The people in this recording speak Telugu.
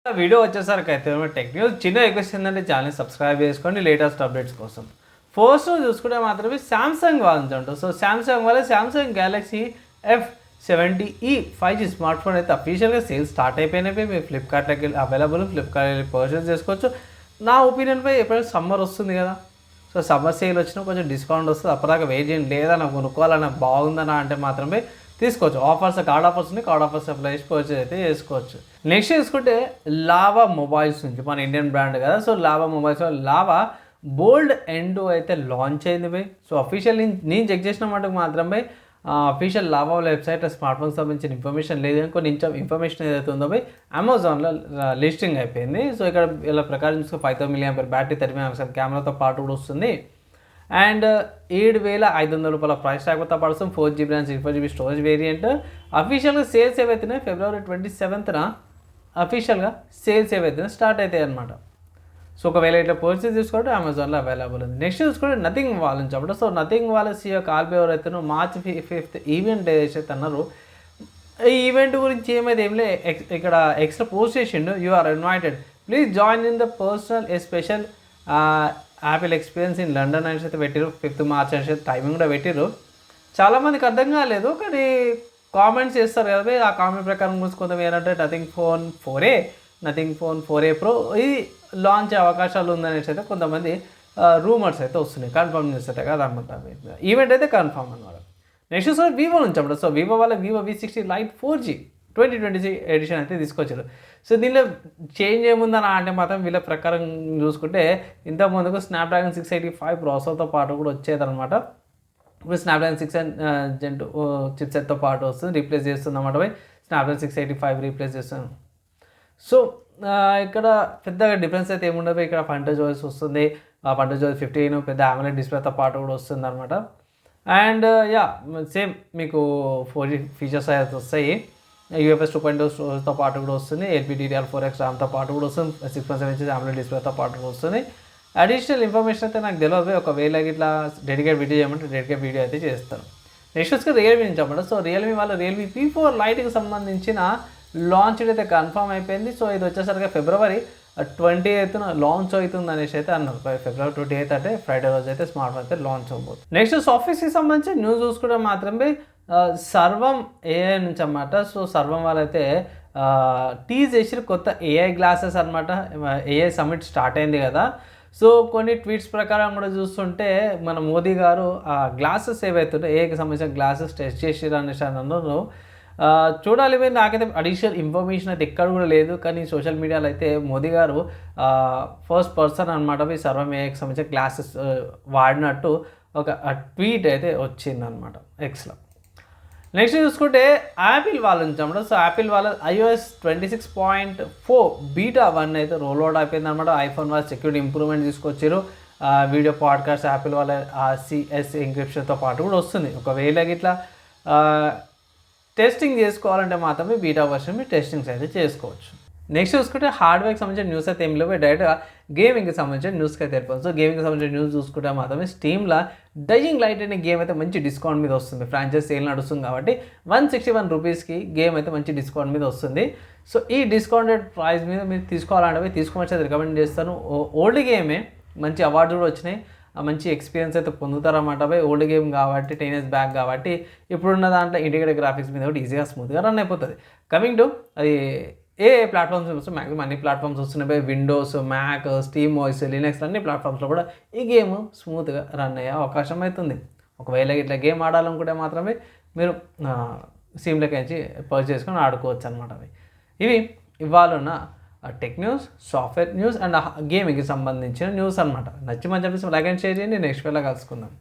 వీడియో వచ్చేసరికి అయితే టెక్ న్యూస్ చిన్న రిక్వెస్ట్ ఏంటంటే ఛానల్ సబ్స్క్రైబ్ చేసుకోండి లేటెస్ట్ అప్డేట్స్ కోసం. ఫస్ట్ చూసుకుంటే మాత్రమే శాంసంగ్ వాళ్ళంట. సో శాంసంగ్ వల్ల Samsung Galaxy F70e 5G smart phone అయితే అఫీషియల్గా సేల్స్ స్టార్ట్ అయిపోయినవి. మీరు ఫ్లిప్కార్ట్లోకి అవైలబుల్, ఫ్లిప్కార్ట్ వెళ్ళి పర్చేస్ చేసుకోవచ్చు. నా ఒపీనియన్పై ఎప్పుడైనా సమ్మర్ వస్తుంది కదా, సో సమ్మర్ సేల్ వచ్చినా కొంచెం డిస్కౌంట్ వస్తుంది. అప్పటిదాకా వెయిట్ చేయండి. లేదా నాకు కొనుక్కోవాలన్నా బాగుందన్నా అంటే మాత్రమే తీసుకోవచ్చు. ఆఫర్స్ కార్డ్ ఆఫర్స్ ఉన్నాయి, కార్డ్ ఆఫర్స్ అప్లై చేసి పర్చేజ్ అయితే చేసుకోవచ్చు. నెక్స్ట్ చూసుకుంటే లావా మొబైల్స్ నుంచి, మన ఇండియన్ బ్రాండ్ కదా, సో లావా మొబైల్స్ లావా బోల్డ్ ఎండో అయితే లాంచ్ అయింది బై. సో అఫీషియల్ నేను చెక్ చేసిన మటుకు మాత్రమే అఫీషియల్ లావా వెబ్సైట్ స్మార్ట్ ఫోన్కి సంబంధించిన ఇన్ఫర్మేషన్ లేదు, కానీ కొన్ని ఇన్ఫర్మేషన్ ఏదైతే ఉందో బై అమెజాన్లో లిస్టింగ్ అయిపోయింది. సో ఇక్కడ ఇలా ప్రకారం చూసుకుని 5000 mAh బ్యాటరీ, 30 MP కెమెరాతో పాటు కూడా వస్తుంది. అండ్ 7500 రూపాయల ప్రైస్ ట్యాగ్తో పడుతుంది. 4GB RAM, 64GB storage variant. అఫీషియల్గా సేల్స్ ఏవైతున్నాయి February 27th అఫీషియల్గా సేల్స్ ఏవైతున్నాయి స్టార్ట్ అవుతాయి అనమాట. సో ఒకవేళ ఇట్లా పర్చేస్ తీసుకుంటే అమెజాన్లో అవైలబుల్ ఉంది. నెక్స్ట్ చూసుకుంటే నథింగ్ వాల్ నుంచి అప్పుడు. సో నథింగ్ వాల్ CEO కాల్బే ఎవరైతే March 5th ఈవెంట్ ఏదైతే అన్నారు, ఈ ఈవెంట్ గురించి ఏమైతే ఏం లే, ఇక్కడ ఎక్స్ట్రా పోస్ట్ చేసిండు, you are invited, please join in the personal a special Apple experience in London అనేసి అయితే పెట్టారు. 5th March అనేసి టైమింగ్ కూడా పెట్టారు. చాలామందికి అర్థం కాలేదు, కానీ కామెంట్స్ చేస్తారు కదా, ఆ కామెంట్ ప్రకారం చూసుకుందాం ఏంటంటే నథింగ్ ఫోన్ 4a Pro ఇది లాంచ్ అవకాశాలు ఉందనేసి అయితే కొంతమంది రూమర్స్ అయితే వస్తున్నాయి. కన్ఫర్మ్ చేస్తే కదా అనమాట. ఈవెంట్ అయితే కన్ఫర్మ్ అనమాట. నెక్స్ట్ సార్ వివో నుంచి అప్పుడు. సో వివో వాళ్ళ Vivo V60 Lite 4G 2023 edition అయితే తీసుకొచ్చారు. సో దీనిలో చేంజ్ ఏముందని అంటే మాత్రం వీళ్ళ ప్రకారం చూసుకుంటే ఇంతకుముందుకు స్నాప్డ్రాగన్ 685 ప్రాసెసర్తో పాటు కూడా వచ్చేదన్నమాట. ఇప్పుడు స్నాప్డ్రాగన్ 6 Gen 2 చిప్సెట్తో పాటు వస్తుంది, రీప్లేస్ చేస్తుంది అన్నమాట. స్నాప్డ్రాగన్ 685 రీప్లేస్ చేస్తాను. సో ఇక్కడ పెద్దగా డిఫరెన్స్ అయితే ఏముండదు. ఇక్కడ ఫంటేజ్ వాయిస్ వస్తుంది, ఫంటేజ్ వాయిస్ 15 పెద్ద AMOLED డిస్ప్లేతో పాటు కూడా వస్తుంది అనమాట. అండ్ సేమ్ మీకు 4G ఫీచర్స్ అయితే వస్తాయి. UFS 2.0 స్టోరేజ్తో పాటు కూడా వస్తుంది, LPDDR4X ర్యామ్తో పాటు కూడా వస్తుంది, 6.7 inches AMOLED డిస్ప్లేతో పాటు కూడా వస్తుంది. అడిషనల్ ఇన్ఫర్మేషన్ అయితే నాకు తెలియదు. ఒకవేళ ఇట్లా డెడికేట్ వీడియో చేయమంటే డెడికేట్ వీడియో అయితే చేస్తాను. నెక్స్ట్ వచ్చి రియల్మీ నుంచి అన్నమాట. సో రియల్మీ వాళ్ళ రియల్మీ P4 Liteకి సంబంధించిన లాంచ్ అయితే కన్ఫర్మ్ అయిపోయింది. సో ఇది వచ్చేసరికి February 28th లాంచ్ అవుతుంది అనేసి అయితే అన్నారు. February 28th అంటే ఫ్రైడే రోజు అయితే స్మార్ట్ ఫోన్ అయితే లాంచ్ అవ్వబోతుంది. నెక్స్ట్ సాఫ్ట్వేర్స్కి సంబంధించి న్యూస్ చూసుకుంటే మాత్రమే సర్వం AI నుంచి అన్నమాట. సో సర్వం వాళ్ళైతే టీజ్ చేసి కొత్త AI గ్లాసెస్ అనమాట. AI సమ్మిట్ స్టార్ట్ అయింది కదా, సో కొన్ని ట్వీట్స్ ప్రకారం కూడా చూస్తుంటే మన మోదీ గారు ఆ గ్లాసెస్ ఏవైతుంటే AIకి సంబంధించిన గ్లాసెస్ టెస్ట్ చేసిరు అనేసి అన్నారు. చూడాలి. నాకైతే అడిషనల్ ఇన్ఫర్మేషన్ అయితే ఎక్కడ కూడా లేదు, కానీ సోషల్ మీడియాలో అయితే మోదీ గారు ఫస్ట్ పర్సన్ అనమాట ఈ సర్వం AIకి సంబంధించిన గ్లాసెస్ వాడినట్టు ఒక ట్వీట్ అయితే వచ్చిందనమాట ఎక్స్లో. నెక్స్ట్ చూసుకుంటే యాపిల్ వాళ్ళ నుంచి అన్నమాట. సో యాపిల్ వాళ్ళ iOS 26.4 బీటా 1 అయితే రోల్ అవుట్ అయిపోయింది అనమాట. ఐఫోన్ వాళ్ళ సెక్యూరిటీ ఇంప్రూవ్మెంట్ తీసుకొచ్చారు. వీడియో పాడ్కాస్ట్ యాపిల్ వాళ్ళ CS ఎంక్రిప్షన్తో పాటు కూడా వస్తుంది. ఒకవేళ ఇట్లా టెస్టింగ్ చేసుకోవాలంటే మాత్రమే బీటా వర్షన్ మీరు టెస్టింగ్స్ అయితే చేసుకోవచ్చు. నెక్స్ట్ చూసుకుంటే హార్డ్వేర్కి సంబంధించిన న్యూస్ అయితే ఏం లేవు, డైరెక్ట్గా గేమింగ్కి సంబంధించిన న్యూస్కి అయితే వెళ్ళిపోతుంది. సో గేమింగ్కి సంబంధించిన న్యూస్ చూసుకుంటే మాత్రమే స్టీమ్లో డైయింగ్ లైట్ అనే గేమ్ అయితే మంచి డిస్కౌంట్ మీద వస్తుంది. ఫ్రాంచైజ్ సేల్ నడుస్తుంది కాబట్టి 161 రూపీస్కి గేమ్ అయితే మంచి డిస్కౌంట్ మీద వస్తుంది. సో ఈ డిస్కౌంటెడ్ ప్రైస్ మీద మీరు తీసుకోవాలంటే తీసుకోవచ్చు అయితే రికమెండ్ చేస్తాను. ఓల్డ్ గేమే, మంచి అవార్డు కూడా వచ్చినాయి, మంచి ఎక్స్పీరియన్స్ అయితే పొందుతారన్నమాట. ఓల్డ్ గేమ్ కాబట్టి 10 years బ్యాక్ కాబట్టి ఇప్పుడున్న దాంట్లో ఇంటిగ్రేటెడ్ గ్రాఫిక్స్ మీద కూడా ఈజీగా స్మూత్గా రన్ అయిపోతుంది. కమింగ్ టు అది ఏ ప్లాట్ఫామ్స్ వస్తాయి, మ్యాక్సిమం అన్ని ప్లాట్ఫామ్స్ వస్తున్నాయి. Windows, Mac, Steam OS, Linux అన్ని ప్లాట్ఫామ్స్లో కూడా ఈ గేమ్ స్మూత్గా రన్ అయ్యే అవకాశం అవుతుంది. ఒకవేళ ఇట్లా గేమ్ ఆడాలనుకుంటే మాత్రమే మీరు స్టీమ్లోకి నుంచి పర్చేస్ చేసుకొని ఆడుకోవచ్చు అనమాట. ఇవి ఇవాళ ఉన్న tech news, software news and గేమింగ్కి సంబంధించిన న్యూస్ అనమాట. నచ్చి మంచి అనిపిస్తే లైక్ అండ్ షేర్ చేయండి. నెక్స్ట్ వేళ కలుసుకుందాం.